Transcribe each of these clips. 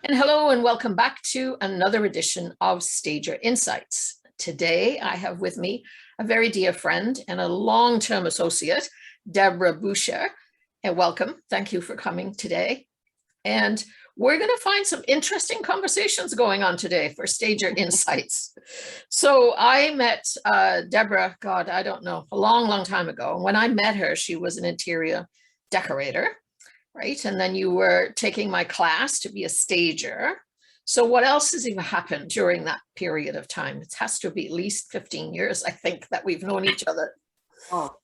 And hello and welcome back to another edition of Stager Insights. Today I have with me a very dear friend and a long-term associate, Debrah Boucher. And welcome. Thank you for coming today. And we're going to find some interesting conversations going on today for Stager Insights. So I met Debrah, God, I don't know, a long time ago. And when I met her, she was an interior decorator. Right. And then you were taking my class to be a stager. So what else has even happened during that period of time? It has to be at least 15 years, I think, that we've known each other. Oh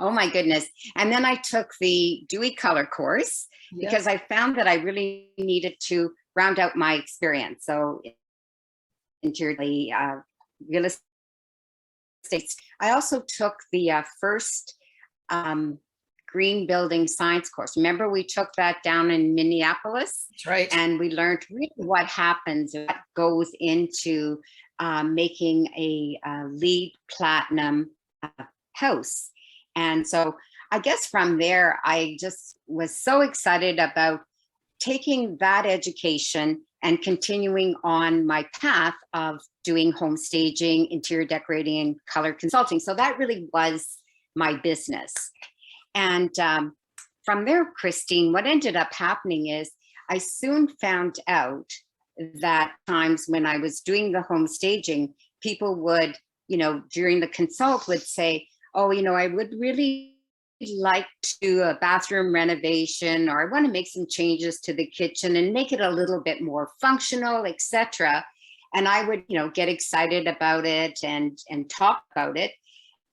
my goodness. And then I took the Dewey Color course because I found that I really needed to round out my experience. So interior real estate. I also took the first green building science course. Remember, we took that down in Minneapolis. That's right. And we learned really what happens, what goes into making a LEED platinum house. And so I guess from there, I just was so excited about taking that education and continuing on my path of doing home staging, interior decorating, and color consulting. So that really was my business. And from there, Christine, what ended up happening is I soon found out that times when I was doing the home staging, people would, during the consult would say, oh, I would really like to do a bathroom renovation, or I want to make some changes to the kitchen and make it a little bit more functional, etc. And I would, get excited about it and talk about it.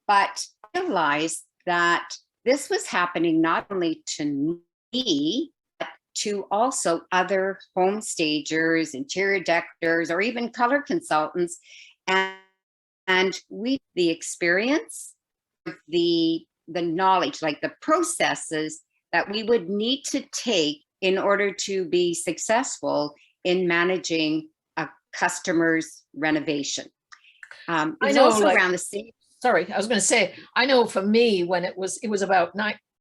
But I realized that this was happening not only to me, but to also other home stagers, interior decorators, or even color consultants. And the experience, the knowledge, like the processes that we would need to take in order to be successful in managing a customer's renovation. It's also around the same. Sorry, I was going to say, I know for me, when it was about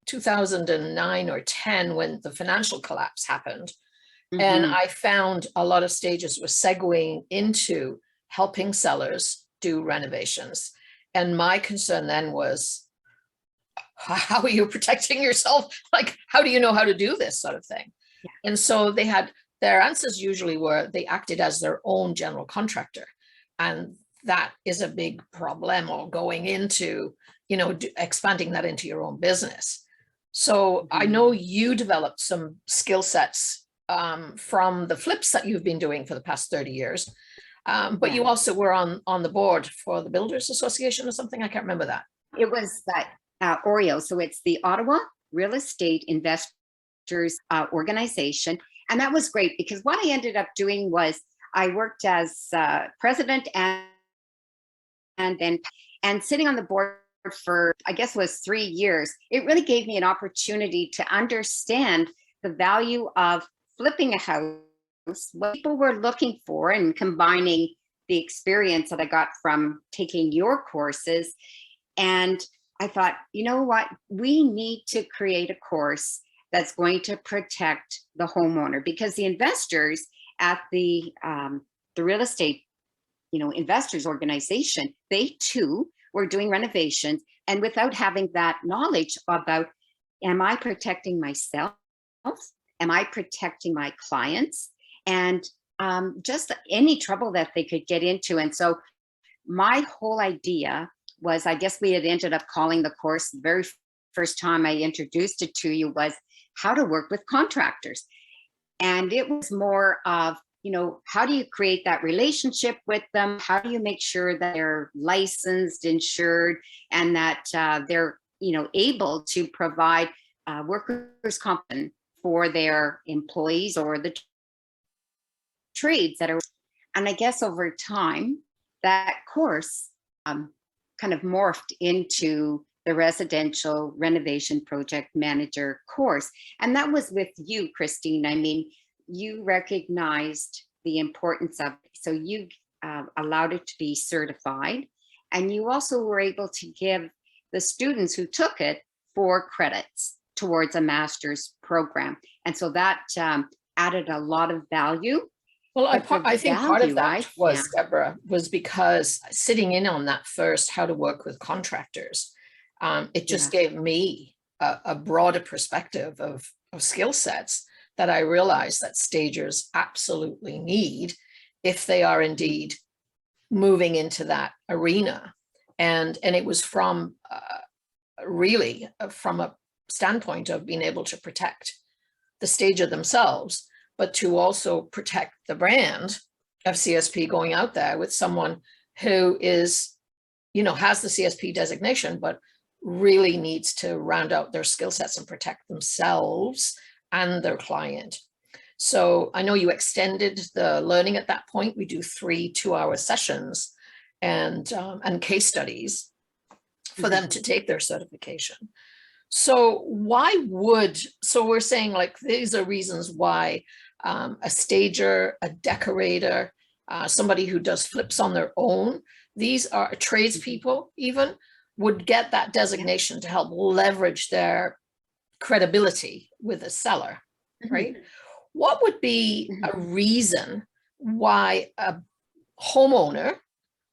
2009 or 10, when the financial collapse happened, and I found a lot of stages were segueing into helping sellers do renovations. And my concern then was, how are you protecting yourself? Like, how do you know how to do this sort of thing? Yeah. And so their answers usually were they acted as their own general contractor. And that is a big problem, or going into, expanding that into your own business. So I know you developed some skill sets from the flips that you've been doing for the past 30 years. But you also were on the board for the Builders Association or something. I can't remember that. It was that OREO. So it's the Ottawa Real Estate Investors Organization. And that was great because what I ended up doing was I worked as president and sitting on the board for, I guess it was 3 years. It really gave me an opportunity to understand the value of flipping a house, what people were looking for, and combining the experience that I got from taking your courses. And I thought, you know what, we need to create a course that's going to protect the homeowner, because the investors at the real estate investors organization, they too were doing renovations, and without having that knowledge about, am I protecting myself? Am I protecting my clients? And just any trouble that they could get into. And so my whole idea was, I guess we had ended up calling the course, the very first time I introduced it to you, was how to work with contractors. And it was more of, how do you create that relationship with them? How do you make sure that they're licensed, insured, and that they're, able to provide workers' comp for their employees or the trades that are. And I guess over time, that course kind of morphed into the Residential Renovation Project Manager course. And that was with you, Christine. I mean, you recognized the importance of it. So you allowed it to be certified. And you also were able to give the students who took it 4 credits towards a master's program. And so that added a lot of value. Well, But the I think part of value I that was, found, Deborah, was because sitting in on that first, how to work with contractors, it just yeah, gave me a broader perspective of skill sets that I realized that stagers absolutely need if they are indeed moving into that arena. And it was from really from a standpoint of being able to protect the stager themselves, but to also protect the brand of CSP going out there with someone who is, you know, has the CSP designation, but really needs to round out their skill sets and protect themselves and their client. So I know you extended the learning at that point. We do 3 2-hour sessions and case studies for them to take their certification. So so we're saying like, these are reasons why a stager, a decorator, somebody who does flips on their own, these are tradespeople even, would get that designation to help leverage their credibility with a seller, right? What would be a reason why a homeowner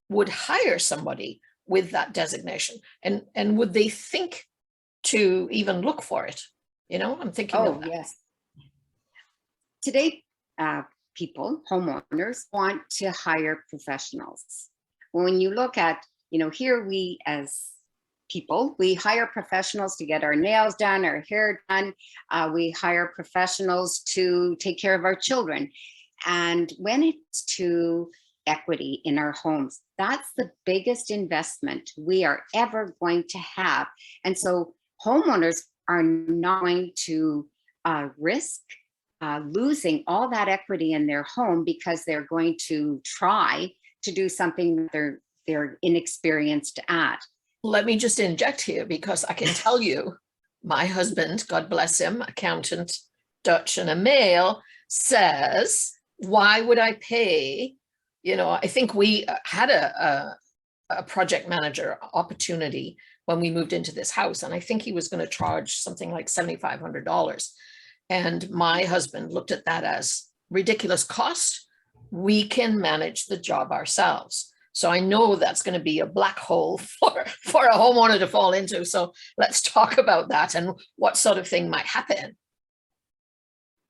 would hire somebody with that designation? And would they think to even look for it? You know, I'm thinking of Oh, that. yes. Today, people, homeowners, want to hire professionals. When you look at, you know, here we as people, we hire professionals to get our nails done, our hair done. We hire professionals to take care of our children. And when it's to equity in our homes, that's the biggest investment we are ever going to have. And so homeowners are not going to risk losing all that equity in their home because they're going to try to do something that they're inexperienced at. Let me just inject here, because I can tell you, my husband, God bless him, accountant, Dutch and a male, says, why would I pay? You know, I think we had a project manager opportunity when we moved into this house, and I think he was going to charge something like $7,500. And my husband looked at that as ridiculous cost. We can manage the job ourselves. So I know that's going to be a black hole for a homeowner to fall into. So let's talk about that and what sort of thing might happen.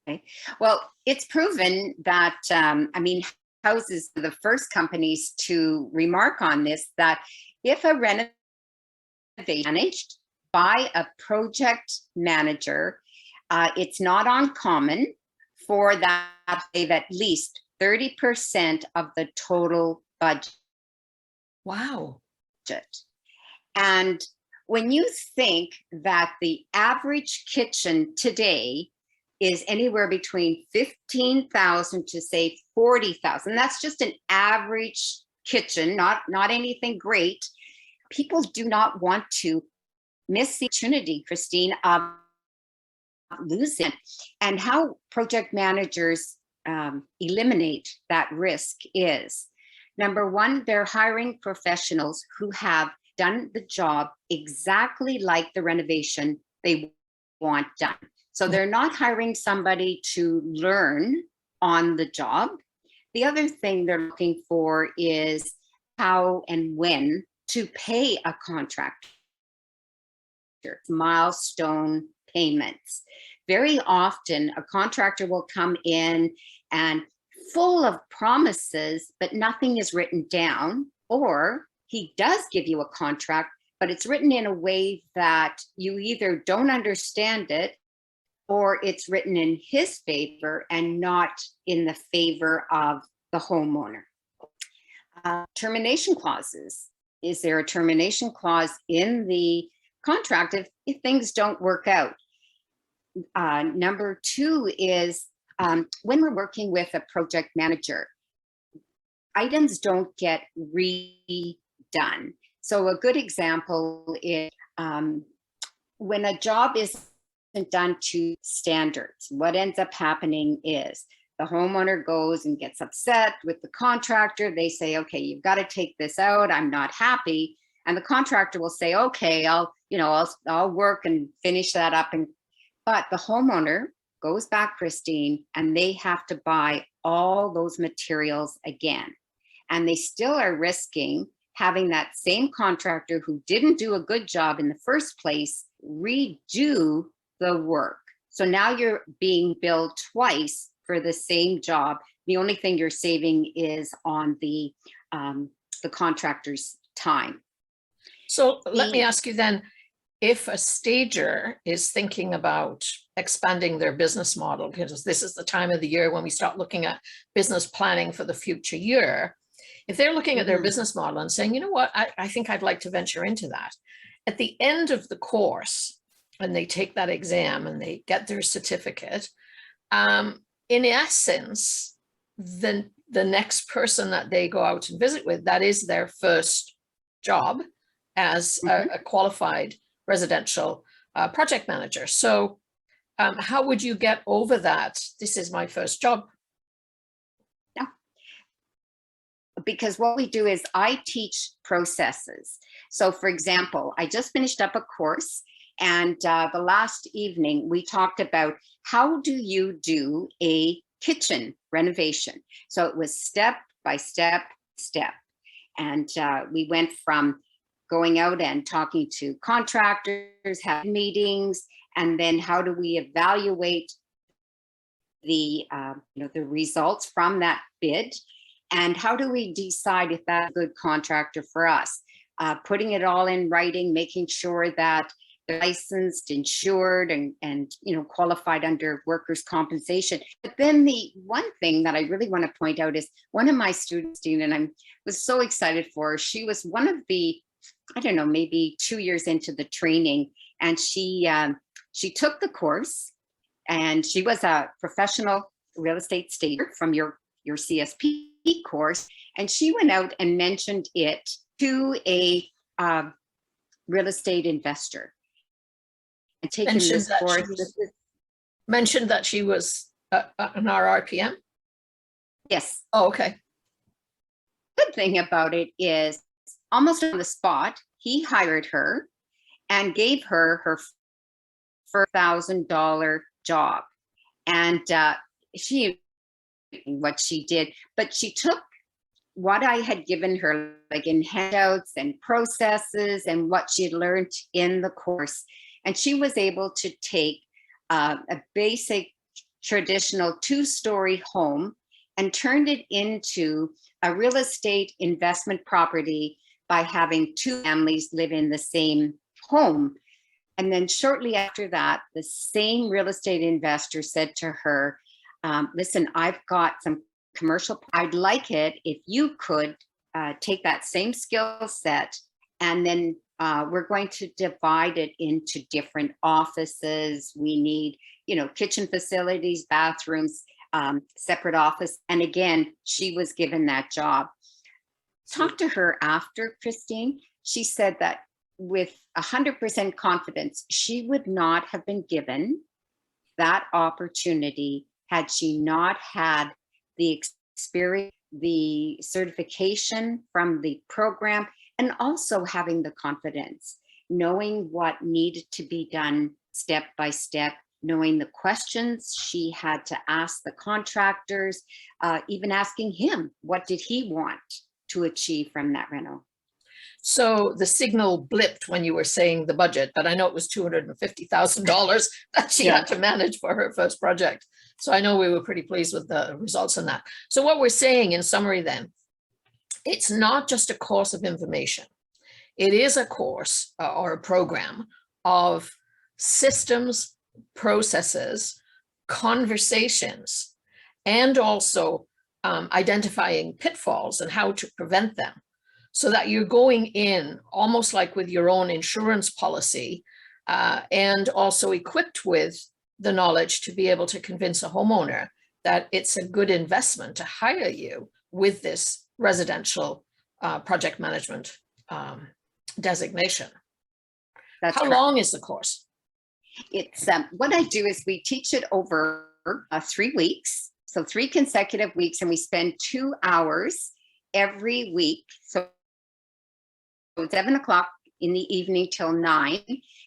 Okay. Well, it's proven that, I mean, houses are the first companies to remark on this, that if a renovation is managed by a project manager, it's not uncommon for that to save at least 30% of the total budget. Wow. And when you think that the average kitchen today is anywhere between 15,000 to say 40,000, that's just an average kitchen, not anything great. People do not want to miss the opportunity, Christine, of losing. And how project managers eliminate that risk is, number one, they're hiring professionals who have done the job exactly like the renovation they want done. So they're not hiring somebody to learn on the job. The other thing they're looking for is how and when to pay a contractor. Milestone payments. Very often a contractor will come in and full of promises, but nothing is written down, or he does give you a contract, but it's written in a way that you either don't understand it or it's written in his favor and not in the favor of the homeowner. Termination clauses. Is there a termination clause in the contract if things don't work out? Number two is when we're working with a project manager, items don't get redone. So a good example is when a job isn't done to standards, what ends up happening is the homeowner goes and gets upset with the contractor. They say, okay, you've got to take this out. I'm not happy. And the contractor will say, okay, I'll work and finish that up. But the homeowner goes back, Christine, and they have to buy all those materials again. And they still are risking having that same contractor who didn't do a good job in the first place redo the work. So now you're being billed twice for the same job. The only thing you're saving is on the contractor's time. So let me ask you then, if a stager is thinking about expanding their business model, because this is the time of the year when we start looking at business planning for the future year, if they're looking at their business model and saying, you know what, I think I'd like to venture into that. At the end of the course, when they take that exam and they get their certificate, in essence, the next person that they go out and visit with, that is their first job as a qualified residential project manager. So how would you get over that? This is my first job. Yeah. Because what we do is I teach processes. So for example, I just finished up a course, and the last evening we talked about how do you do a kitchen renovation. So it was step by step. And we went from going out and talking to contractors, having meetings, and then how do we evaluate the the results from that bid, and how do we decide if that's a good contractor for us? Putting it all in writing, making sure that they're licensed, insured, and qualified under workers' compensation. But then the one thing that I really want to point out is one of my students, Dean, and I was so excited for her. She was one of the, I don't know, maybe 2 years into the training, and she took the course, and she was a professional real estate stager from your CSP course, and she went out and mentioned it to a real estate investor. And taking this course, mentioned that she was an RRPM? Yes. Oh, okay. Good thing about it is almost on the spot, he hired her and gave her her $1,000 job. And what she did, but she took what I had given her, like in handouts and processes and what she had learned in the course, and she was able to take a basic traditional 2-story home and turned it into a real estate investment property by having 2 families live in the same home. And then shortly after that, the same real estate investor said to her, listen, I've got some commercial, I'd like it if you could take that same skill set, and then we're going to divide it into different offices. We need, kitchen facilities, bathrooms, separate office. And again, she was given that job. Talked to her after, Christine. She said that with 100% confidence, she would not have been given that opportunity had she not had the experience, the certification from the program, and also having the confidence, knowing what needed to be done step by step, knowing the questions she had to ask the contractors, even asking him, what did he want to achieve from that reno? So the signal blipped when you were saying the budget, but I know it was $250,000 that she had to manage for her first project. So I know we were pretty pleased with the results on that. So what we're saying in summary then, it's not just a course of information. It is a course or a program of systems, processes, conversations, and also identifying pitfalls and how to prevent them, so that you're going in almost like with your own insurance policy, and also equipped with the knowledge to be able to convince a homeowner that it's a good investment to hire you with this residential project management designation. That's How correct. long is the course? It's what I do is we teach it over 3 weeks, so 3 consecutive weeks, and we spend 2 hours every week. So it's 7 o'clock in the evening till 9.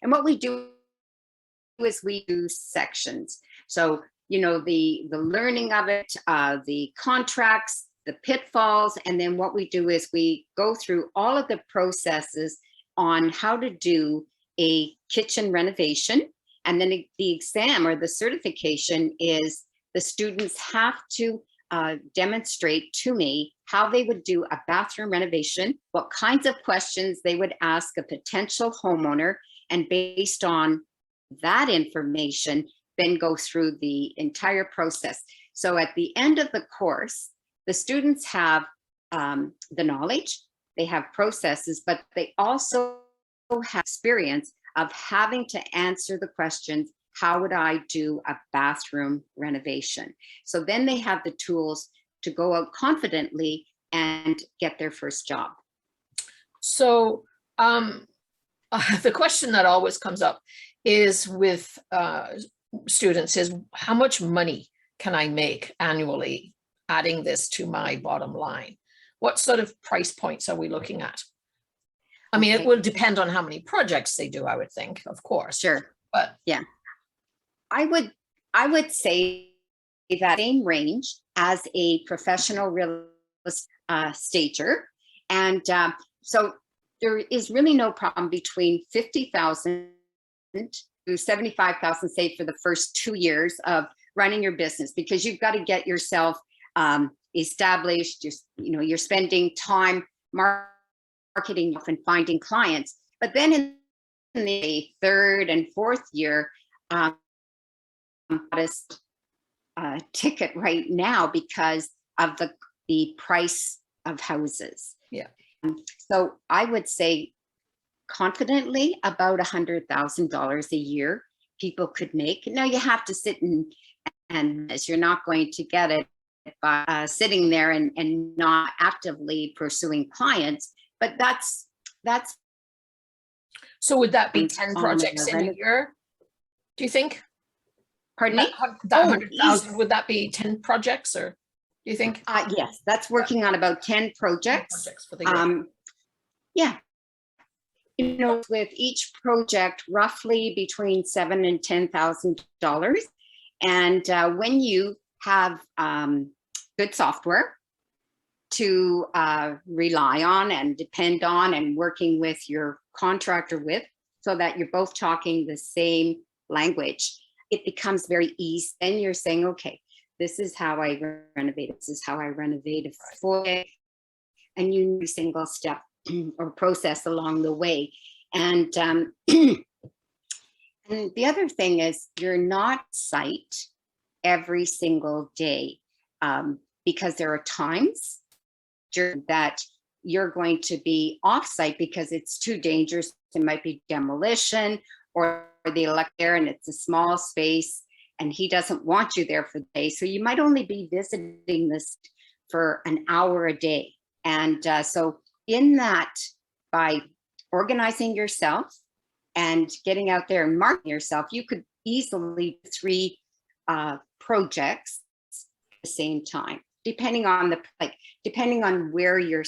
And what we do is we do sections. So, you know, the learning of it, the contracts, the pitfalls, and then what we do is we go through all of the processes on how to do a kitchen renovation. And then the exam or the certification is the students have to demonstrate to me how they would do a bathroom renovation, what kinds of questions they would ask a potential homeowner, and based on that information, then go through the entire process. So at the end of the course, the students have the knowledge, they have processes, but they also have experience of having to answer the questions, how would I do a bathroom renovation? So then they have the tools to go out confidently and get their first job. So the question that always comes up is with students is, how much money can I make annually adding this to my bottom line? What sort of price points are we looking at? I mean, Okay. it will depend on how many projects they do, I would think, of course. Sure. But yeah, I would say that same range as a professional real stager. And so there is really no problem between 50,000 to 75,000, say, for the first 2 years of running your business, because you've got to get yourself established. You're spending time marketing and finding clients. But then in the third and fourth year, modest ticket right now because of the price of houses. Yeah. So I would say confidently about $100,000 a year people could make. Now you have to sit and you're not going to get it by sitting there and not actively pursuing clients, but that's. So would that be 10 projects in a year, do you think? Pardon me? That 100,000, would that be 10 projects, or do you think? Yes, that's working on about 10 projects. 10 projects for the year. Yeah. With each project, roughly between $7,000 and $10,000. And when you have good software to rely on and depend on and working with your contractor with, so that you're both talking the same language, it becomes very easy. Then you're saying, okay, this is how I renovate. This is how I renovate a foyer, and you know, single step or process along the way. And and the other thing is, you're not site every single day, because there are times that you're going to be off-site because it's too dangerous. It might be demolition, or the electric there and it's a small space and he doesn't want you there for the day. So you might only be visiting this for an hour a day. And so in that, by organizing yourself and getting out there and marketing yourself, you could easily do 3 projects at the same time, depending on where you're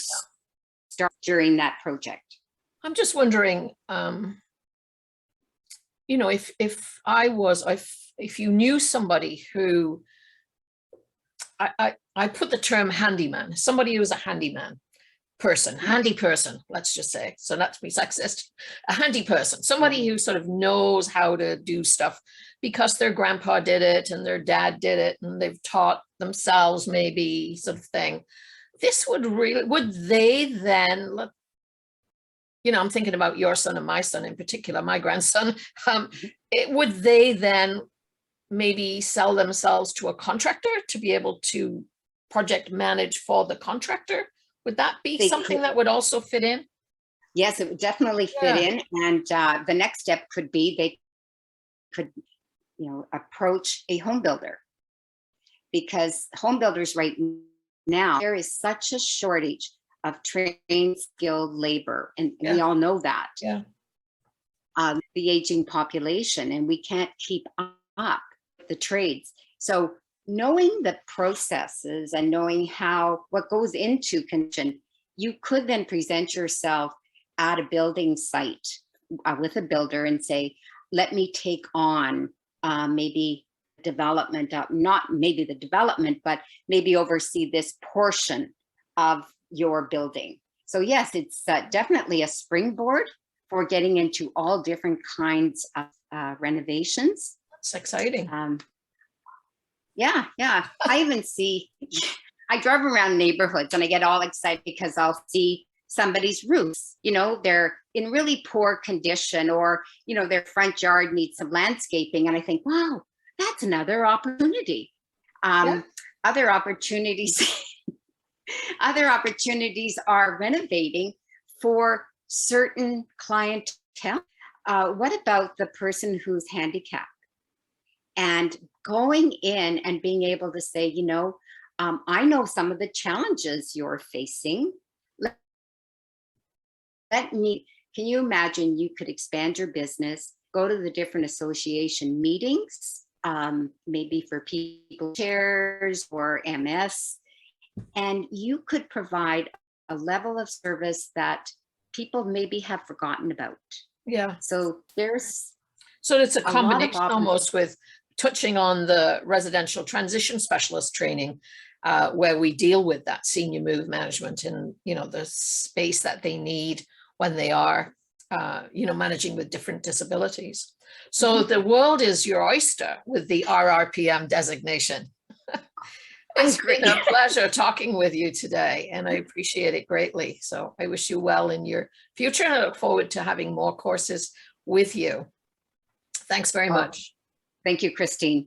starting during that project. I'm just wondering, if you knew somebody who, I put the term handyman, somebody who's a handyman person, handy person, let's just say, so not to be sexist, a handy person, somebody who sort of knows how to do stuff because their grandpa did it and their dad did it and they've taught themselves, maybe, sort of thing. This would they then, I'm thinking about your son and my son in particular, my grandson, would they then maybe sell themselves to a contractor to be able to project manage for the contractor? Would that be something that would also fit in? Yes, it would definitely fit in. And the next step could be they could, approach a home builder, because home builders right now, there is such a shortage of trained, skilled labor. And we all know that. Yeah. The aging population, and we can't keep up with the trades. So knowing the processes and knowing what goes into construction, you could then present yourself at a building site with a builder and say, let me take on maybe development of, not maybe the development, but maybe oversee this portion of your building. So yes, it's definitely a springboard for getting into all different kinds of renovations. That's exciting. Yeah. I even see, I drive around neighborhoods and I get all excited because I'll see somebody's roofs, you know, they're in really poor condition, or, you know, their front yard needs some landscaping. And I think, wow, that's another opportunity. Other opportunities, other opportunities are renovating for certain clientele. What about the person who's handicapped? And going in and being able to say, you know, I know some of the challenges you're facing. Can you imagine you could expand your business, go to the different association meetings, maybe for people, chairs or MS, and you could provide a level of service that people maybe have forgotten about. Yeah. So there's it's a combination almost with touching on the residential transition specialist training, where we deal with that senior move management and, you know, the space that they need when they are, you know, managing with different disabilities. So the world is your oyster with the RRPM designation. It's been a pleasure talking with you today, and I appreciate it greatly. So I wish you well in your future, and I look forward to having more courses with you. Thanks very much. Thank you, Christine.